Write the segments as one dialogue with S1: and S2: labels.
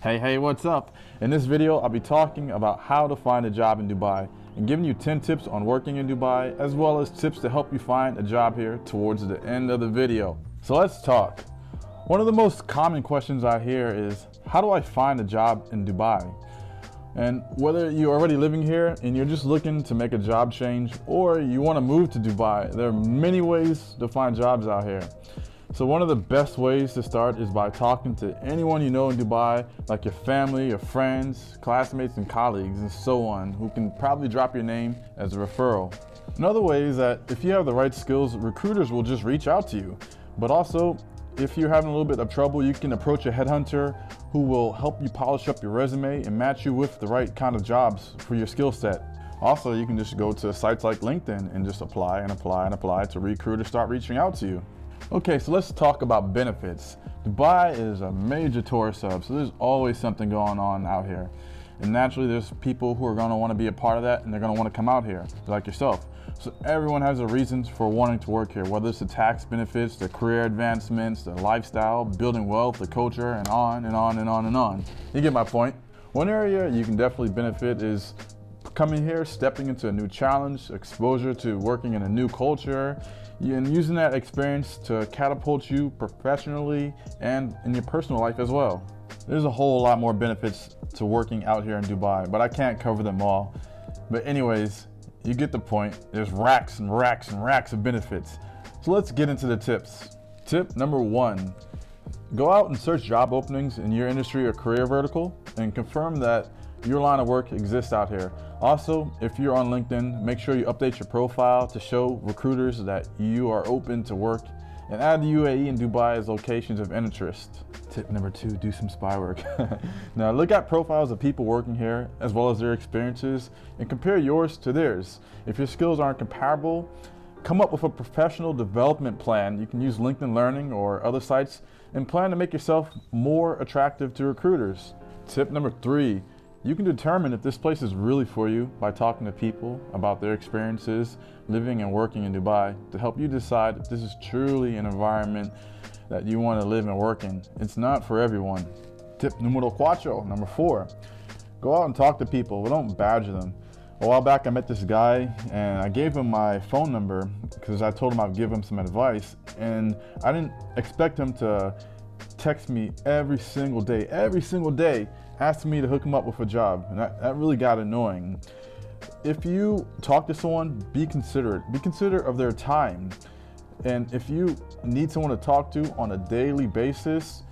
S1: Hey, what's up? In this video, I'll be talking about how to find a job in Dubai and giving you 10 tips on working in Dubai, as well as tips to help you find a job here towards the end of the video. So let's talk. One of the most common questions I hear is, how do I find a job in Dubai? And whether you're already living here and you're just looking to make a job change, or you want to move to Dubai, there are many ways to find jobs out here. So one of the best ways to start is by talking to anyone you know in Dubai, like your family, your friends, classmates, and colleagues, and so on, who can probably drop your name as a referral. Another way is that if you have the right skills, recruiters will just reach out to you. But also, if you're having a little bit of trouble, you can approach a headhunter who will help you polish up your resume and match you with the right kind of jobs for your skill set. Also, you can just go to sites like LinkedIn and just apply to recruiters start reaching out to you. Okay, so let's talk about benefits. Dubai is a major tourist hub, so there's always something going on out here. And naturally, there's people who are going to want to be a part of that, and they're going to want to come out here, like yourself. So everyone has their reasons for wanting to work here, whether it's the tax benefits, the career advancements, the lifestyle, building wealth, the culture, and on and on and on and on. You get my point. One area you can definitely benefit is coming here, stepping into a new challenge, exposure to working in a new culture, and using that experience to catapult you professionally and in your personal life as well. There's a whole lot more benefits to working out here in Dubai, but I can't cover them all. But anyways, you get the point. There's racks and racks and racks of benefits. So let's get into the tips. Tip number 1, go out and search job openings in your industry or career vertical and confirm that your line of work exists out here. Also, if you're on LinkedIn, make sure you update your profile to show recruiters that you are open to work, and add the UAE and Dubai as locations of interest. Tip number 2, do some spy work. Now look at profiles of people working here as well as their experiences and compare yours to theirs. If your skills aren't comparable, come up with a professional development plan. You can use LinkedIn Learning or other sites and plan to make yourself more attractive to recruiters. Tip number 3, you can determine if this place is really for you by talking to people about their experiences living and working in Dubai to help you decide if this is truly an environment that you want to live and work in. It's not for everyone. Tip numero cuatro, number 4, go out and talk to people, but don't badger them. A while back I met this guy and I gave him my phone number because I told him I'd give him some advice, and I didn't expect him to text me every single day asking me to hook him up with a job, and that really got annoying. If you talk to someone, be considerate of their time, and if you need someone to talk to on a daily basis,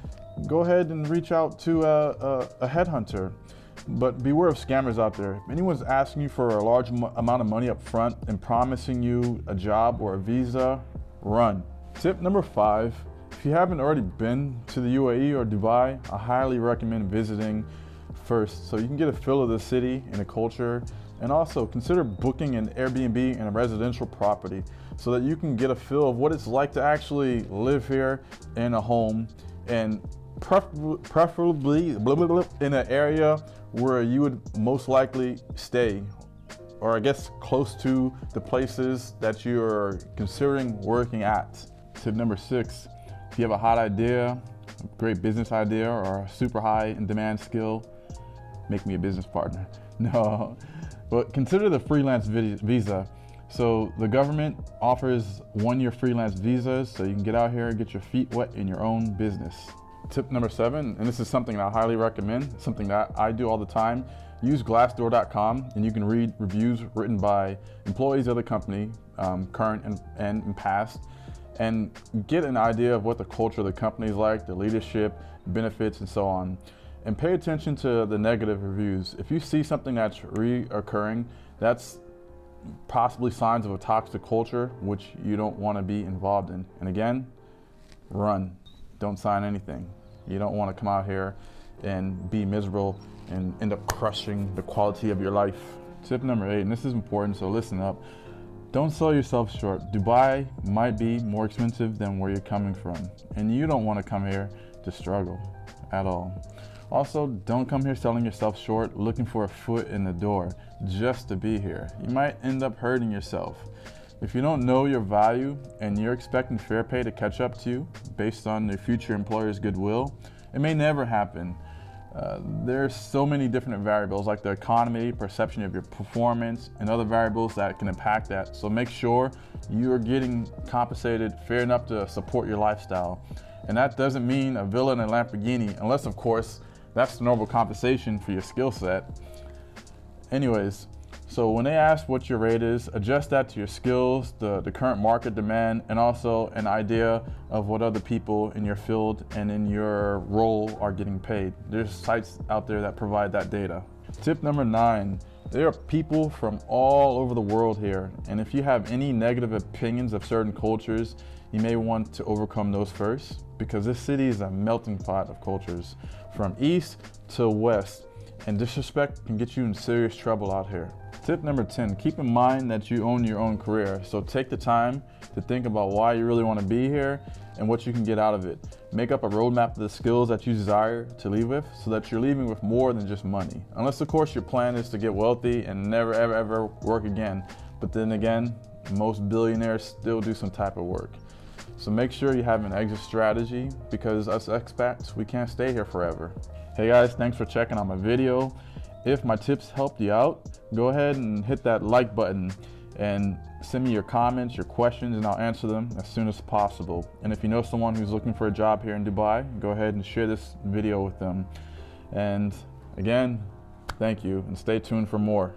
S1: go ahead and reach out to a headhunter. But beware of scammers out there. If anyone's asking you for a large amount of money up front and promising you a job or a visa, run. Tip number 5, if you haven't already been to the UAE or Dubai, I highly recommend visiting first so you can get a feel of the city and the culture, and also consider booking an Airbnb and a residential property so that you can get a feel of what it's like to actually live here in a home, and preferably in an area where you would most likely stay, or I guess close to the places that you're considering working at. Tip number 6, if you have a hot idea, a great business idea, or a super high in demand skill, make me a business partner. No, but consider the freelance visa. So the government offers 1-year freelance visas so you can get out here and get your feet wet in your own business. Tip number 7, and this is something I highly recommend, something that I do all the time, use Glassdoor.com and you can read reviews written by employees of the company, current and past, and get an idea of what the culture of the company is like, the leadership, benefits, and so on. And pay attention to the negative reviews. If you see something that's reoccurring, that's possibly signs of a toxic culture, which you don't want to be involved in. And again, run. Don't sign anything. You don't want to come out here and be miserable and end up crushing the quality of your life. Tip number 8, and this is important, so listen up. Don't sell yourself short. Dubai might be more expensive than where you're coming from, and you don't want to come here to struggle at all. Also, don't come here selling yourself short, looking for a foot in the door just to be here. You might end up hurting yourself. If you don't know your value and you're expecting fair pay to catch up to you based on your future employer's goodwill, it may never happen. There's so many different variables like the economy, perception of your performance, and other variables that can impact that. So make sure you are getting compensated fair enough to support your lifestyle. And that doesn't mean a villa and a Lamborghini, unless of course that's the normal compensation for your skill set. Anyways, so when they ask what your rate is, adjust that to your skills, the current market demand, and also an idea of what other people in your field and in your role are getting paid. There's sites out there that provide that data. Tip number 9, there are people from all over the world here, and if you have any negative opinions of certain cultures, you may want to overcome those first, because this city is a melting pot of cultures from east to west, and disrespect can get you in serious trouble out here. Tip number 10, keep in mind that you own your own career. So take the time to think about why you really want to be here and what you can get out of it. Make up a roadmap of the skills that you desire to leave with so that you're leaving with more than just money. Unless of course your plan is to get wealthy and never ever work again. But then again, most billionaires still do some type of work. So make sure you have an exit strategy, because us expats, we can't stay here forever. Hey guys, thanks for checking out my video. If my tips helped you out, go ahead and hit that like button and send me your comments, your questions, and I'll answer them as soon as possible. And if you know someone who's looking for a job here in Dubai, go ahead and share this video with them. And again, thank you, and stay tuned for more.